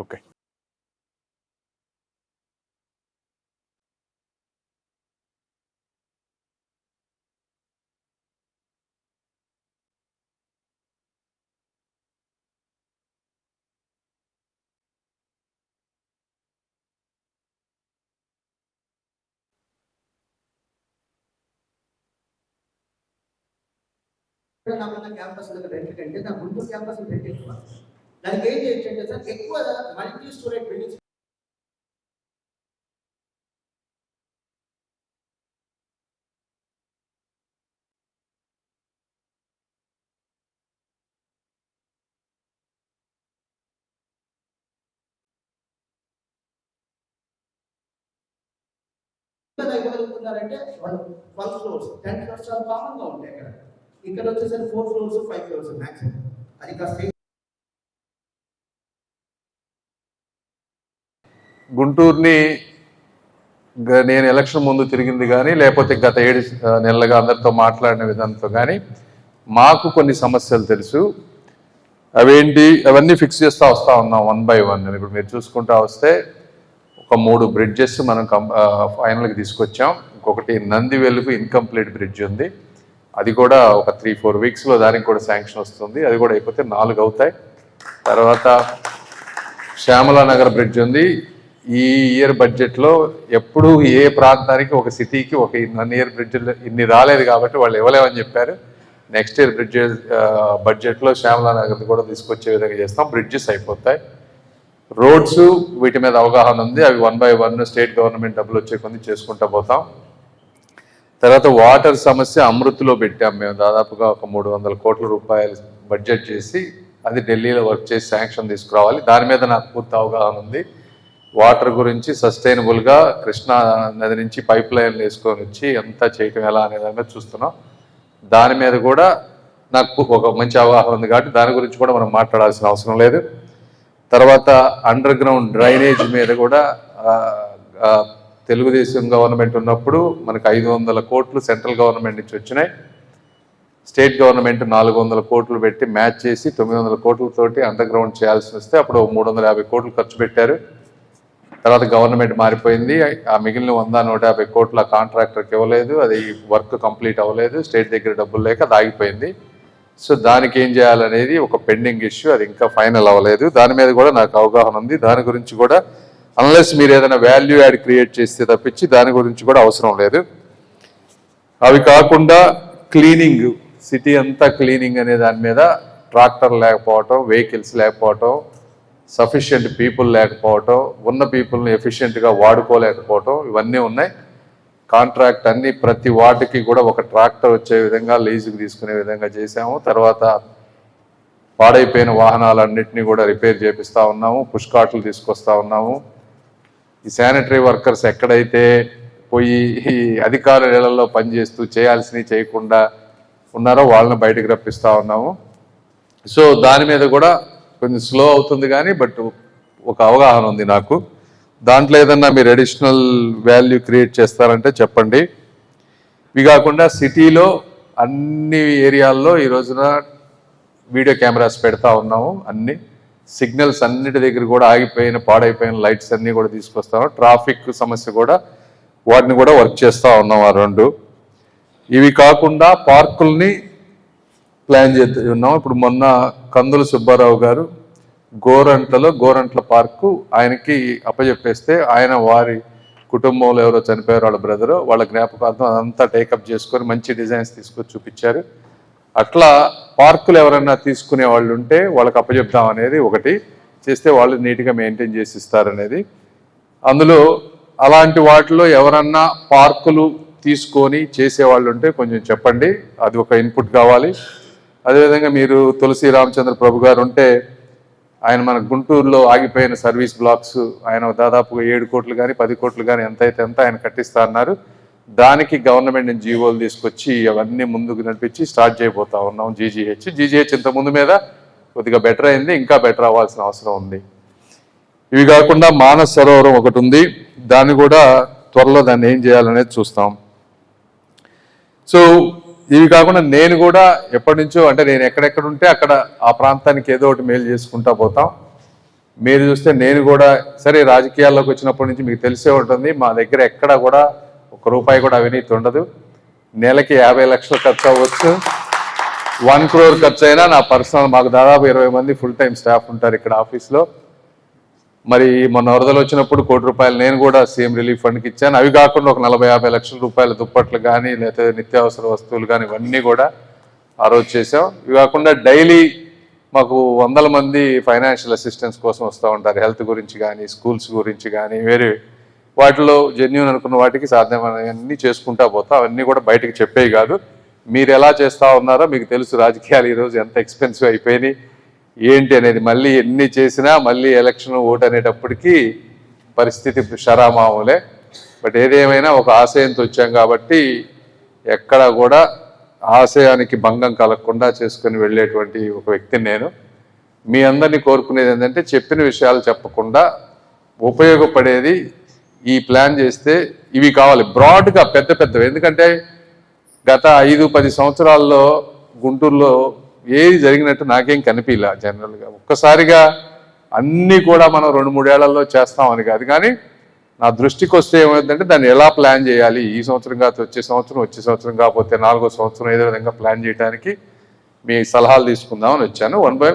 Okay. Campus rent కంటే నా Guntur campus rent ఎక్కువ. దానికి ఏం చేయొచ్చంటే సార్, ఎక్కువ మల్టీ స్టోరేజ్ బిల్డింగ్స్ ఇవ్వగలుగుతున్నారంటే వాళ్ళు 12 ఫ్లోర్స్ 10 ఫ్లోర్స్ చాలా కామన్గా ఉంటాయి అక్కడ. ఇక్కడ వచ్చేసరికి 4 ఫ్లోర్స్ 5 ఫ్లోర్స్ మ్యాక్సిమం. అది కాస్త గుంటూరుని నేను ఎలక్షన్ ముందు తిరిగింది కానీ, లేకపోతే గత 7 నెలలుగా అందరితో మాట్లాడిన విధానంతో కానీ మాకు కొన్ని సమస్యలు తెలుసు. అవేంటి అవన్నీ ఫిక్స్ చేస్తూ వస్తూ ఉన్నాం 1 by 1. ఇప్పుడు మీరు చూసుకుంటా వస్తే ఒక 3 బ్రిడ్జెస్ మనం ఫైనల్కి తీసుకొచ్చాం. ఇంకొకటి నంది వెలుగు ఇన్కంప్లీట్ బ్రిడ్జ్ ఉంది, అది కూడా ఒక 3-4 వీక్స్లో దానికి కూడా శాంక్షన్ వస్తుంది. అది కూడా అయిపోతే 4 అవుతాయి. తర్వాత శ్యామలా నగర్ బ్రిడ్జ్ ఉంది. ఈ ఇయర్ బడ్జెట్లో ఎప్పుడు ఏ ప్రాంతానికి ఒక సిటీకి ఒక 1 ఇయర్ బ్రిడ్జ్ ఇన్ని రాలేదు కాబట్టి వాళ్ళు ఇవ్వలేమని చెప్పారు. నెక్స్ట్ ఇయర్ బడ్జెట్లో శ్యామలా నగర్ కూడా తీసుకొచ్చే విధంగా చేస్తాం. బ్రిడ్జెస్ అయిపోతాయి. రోడ్స్ వీటి మీద అవగాహన ఉంది, అవి 1 by 1 స్టేట్ గవర్నమెంట్ డబ్బులు వచ్చే కొన్ని చేసుకుంటూ పోతాం. తర్వాత వాటర్ సమస్య అమృత్లో పెట్టాం మేము. దాదాపుగా ఒక 300 కోట్ల రూపాయలు బడ్జెట్ చేసి అది ఢిల్లీలో వర్క్ చేసి శాంక్షన్ తీసుకురావాలి. దాని మీద నాకు పూర్తి అవగాహన ఉంది. వాటర్ గురించి సస్టైనబుల్గా కృష్ణా నది నుంచి పైప్ లైన్లు వేసుకొని వచ్చి ఎంత చేయటం ఎలా అనే దాని మీద చూస్తున్నాం. దాని మీద కూడా నాకు ఒక మంచి అవగాహన ఉంది కాబట్టి దాని గురించి కూడా మనం మాట్లాడాల్సిన అవసరం లేదు. తర్వాత అండర్ గ్రౌండ్ డ్రైనేజ్ మీద కూడా తెలుగుదేశం గవర్నమెంట్ ఉన్నప్పుడు మనకు 500 కోట్లు సెంట్రల్ గవర్నమెంట్ నుంచి వచ్చినాయి. స్టేట్ గవర్నమెంట్ 400 కోట్లు పెట్టి మ్యాచ్ చేసి 900 కోట్లతోటి అండర్ గ్రౌండ్ చేయాల్సి వస్తే అప్పుడు 350 కోట్లు ఖర్చు పెట్టారు. తర్వాత గవర్నమెంట్ మారిపోయింది. ఆ మిగిలిన 100-150 కోట్ల కాంట్రాక్టర్కి ఇవ్వలేదు, అది వర్క్ కంప్లీట్ అవ్వలేదు, స్టేట్ దగ్గర డబ్బులు లేక అది ఆగిపోయింది. సో దానికి ఏం చేయాలనేది ఒక పెండింగ్ ఇష్యూ, అది ఇంకా ఫైనల్ అవ్వలేదు. దాని మీద కూడా నాకు అవగాహన ఉంది. దాని గురించి కూడా అన్లెస్ మీరు ఏదైనా వాల్యూ యాడ్ క్రియేట్ చేస్తే తప్పించి దాని గురించి కూడా అవసరం లేదు. అవి కాకుండా క్లీనింగ్, సిటీ అంతా క్లీనింగ్ అనే దాని మీద ట్రాక్టర్ లేకపోవటం, వెహికల్స్ లేకపోవటం, సఫిషియెంట్ పీపుల్ లేకపోవటం, ఉన్న పీపుల్ని ఎఫిషియెంట్గా వాడుకోలేకపోవటం, ఇవన్నీ ఉన్నాయి. కాంట్రాక్ట్ అన్ని ప్రతి వాటికి కూడా ఒక ట్రాక్టర్ వచ్చే విధంగా లీజుకి తీసుకునే విధంగా చేసాము. తర్వాత పాడైపోయిన వాహనాలన్నింటినీ కూడా రిపేర్ చేపిస్తూ ఉన్నాము, పుష్కాట్లు తీసుకొస్తా ఉన్నాము. ఈ శానిటరీ వర్కర్స్ ఎక్కడైతే పోయి అధికారుల ఇళ్లలో పనిచేస్తూ చేయాల్సినవి చేయకుండా ఉన్నారో వాళ్ళని బయటకు రప్పిస్తూ ఉన్నాము. సో దాని మీద కూడా కొంచెం స్లో అవుతుంది కానీ బట్ ఒక అవగాహన ఉంది నాకు. దాంట్లో ఏదన్నా మీరు అడిషనల్ వాల్యూ క్రియేట్ చేస్తారంటే చెప్పండి. ఇవి కాకుండా సిటీలో అన్ని ఏరియాల్లో ఈ రోజున వీడియో కెమెరాస్ పెడతా ఉన్నాము. అన్ని సిగ్నల్స్ అన్నిటి దగ్గర కూడా ఆగిపోయిన పాడైపోయిన లైట్స్ అన్నీ కూడా తీసుకొస్తాము. ట్రాఫిక్ సమస్య కూడా వాటిని కూడా వర్క్ చేస్తూ ఉన్నాం. ఆ 2 ఇవి కాకుండా పార్కుల్ని ప్లాన్ చేస్తూ ఉన్నాం. ఇప్పుడు మొన్న కందుల సుబ్బారావు గారు గోరంట్ల పార్కు ఆయనకి అప్పచెప్పేస్తే ఆయన వారి కుటుంబంలో ఎవరో చనిపోయారు, వాళ్ళ బ్రదరు, వాళ్ళ జ్ఞాపకార్థం అదంతా టేకప్ చేసుకొని మంచి డిజైన్స్ తీసుకొచ్చి చూపించారు. అట్లా పార్కులు ఎవరైనా తీసుకునే వాళ్ళు ఉంటే వాళ్ళకి అప్పచెప్తాం అనేది ఒకటి చేస్తే వాళ్ళు నీట్గా మెయింటైన్ చేసి ఇస్తారనేది. అందులో అలాంటి వాటిలో ఎవరన్నా పార్కులు తీసుకొని చేసేవాళ్ళు ఉంటే కొంచెం చెప్పండి, అది ఒక ఇన్పుట్ కావాలి. అదేవిధంగా మీరు తులసి రామచంద్ర ప్రభు గారు ఉంటే ఆయన మన గుంటూరులో ఆగిపోయిన సర్వీస్ బ్లాక్స్ ఆయన దాదాపుగా 7 కోట్లు కానీ 10 కోట్లు కానీ ఎంత అయితే ఎంత ఆయన కట్టిస్తా అన్నారు. దానికి గవర్నమెంట్ నుంచి జీవోలు తీసుకొచ్చి అవన్నీ ముందుకు నడిపించి స్టార్ట్ చేయబోతా ఉన్నాం. జీజీహెచ్ ఇంత ముందు మీద కొద్దిగా బెటర్ అయింది, ఇంకా బెటర్ అవ్వాల్సిన అవసరం ఉంది. ఇవి కాకుండా మానస సరోవరం ఒకటి ఉంది, దాన్ని కూడా త్వరలో దాన్ని ఏం చేయాలనేది చూస్తాం. సో ఇవి కాకుండా నేను కూడా ఎప్పటి నుంచో అంటే నేను ఎక్కడెక్కడ ఉంటే అక్కడ ఆ ప్రాంతానికి ఏదో ఒకటి మేలు చేసుకుంటా పోతాం. మీరు చూస్తే నేను కూడా సరే రాజకీయాల్లోకి వచ్చినప్పటి నుంచి మీకు తెలిసే ఉంటుంది, మా దగ్గర ఎక్కడ కూడా ₹1 కూడా అవినీతి ఉండదు. నెలకి 50 లక్షలు ఖర్చు అవ్వచ్చు, 1 crore ఖర్చు అయినా నా పర్సనల్, మాకు దాదాపు 20 మంది ఫుల్ టైం స్టాఫ్ ఉంటారు ఇక్కడ ఆఫీస్లో. మరి మొన్న వరదలు వచ్చినప్పుడు ₹1 నేను కూడా సీఎం రిలీఫ్ ఫండ్కి ఇచ్చాను. అవి కాకుండా ఒక 40-50 లక్షల రూపాయల దుప్పట్లు కానీ లేకపోతే నిత్యావసర వస్తువులు కానీ ఇవన్నీ కూడా ఆ రోజు చేసాం. ఇవి కాకుండా డైలీ మాకు 100 మంది ఫైనాన్షియల్ అసిస్టెన్స్ కోసం వస్తూ ఉంటారు, హెల్త్ గురించి కానీ స్కూల్స్ గురించి కానీ వేరే వాటిలో జెన్యూన్ అనుకున్న వాటికి సాధ్యమైనవన్నీ చేసుకుంటా పోతాం. అవన్నీ కూడా బయటకు చెప్పేవి కాదు. మీరు ఎలా చేస్తూ ఉన్నారో మీకు తెలుసు, రాజకీయాలు ఈరోజు ఎంత ఎక్స్పెన్సివ్ అయిపోయినాయి ఏంటి అనేది. మళ్ళీ ఎన్ని చేసినా మళ్ళీ ఎలక్షన్ ఓటు అనేటప్పటికీ పరిస్థితి షరామామూలే. బట్ ఏదేమైనా ఒక ఆశయంతో వచ్చాం కాబట్టి ఎక్కడ కూడా ఆశయానికి భంగం కలగకుండా చేసుకుని వెళ్ళేటువంటి ఒక వ్యక్తిని నేను. మీ అందరినీ కోరుకునేది ఏంటంటే చెప్పిన విషయాలు చెప్పకుండా ఉపయోగపడేది ఈ ప్లాన్ చేస్తే ఇవి కావాలి బ్రాడ్గా పెద్ద పెద్దవి. ఎందుకంటే గత 5-10 సంవత్సరాల్లో గుంటూరులో ఏది జరిగినట్టు నాకేం కనిపించలే జనరల్గా. ఒక్కసారిగా అన్నీ కూడా మనం 2-3 ఏళ్లలో చేస్తామని కాదు, కానీ నా దృష్టికి వస్తే ఏమైందంటే దాన్ని ఎలా ప్లాన్ చేయాలి, ఈ సంవత్సరం కాకపోతే వచ్చే సంవత్సరం కాకపోతే 4వ సంవత్సరం ఏదో విధంగా ప్లాన్ చేయడానికి మీ సలహాలు తీసుకుందామని వచ్చాను. 1 by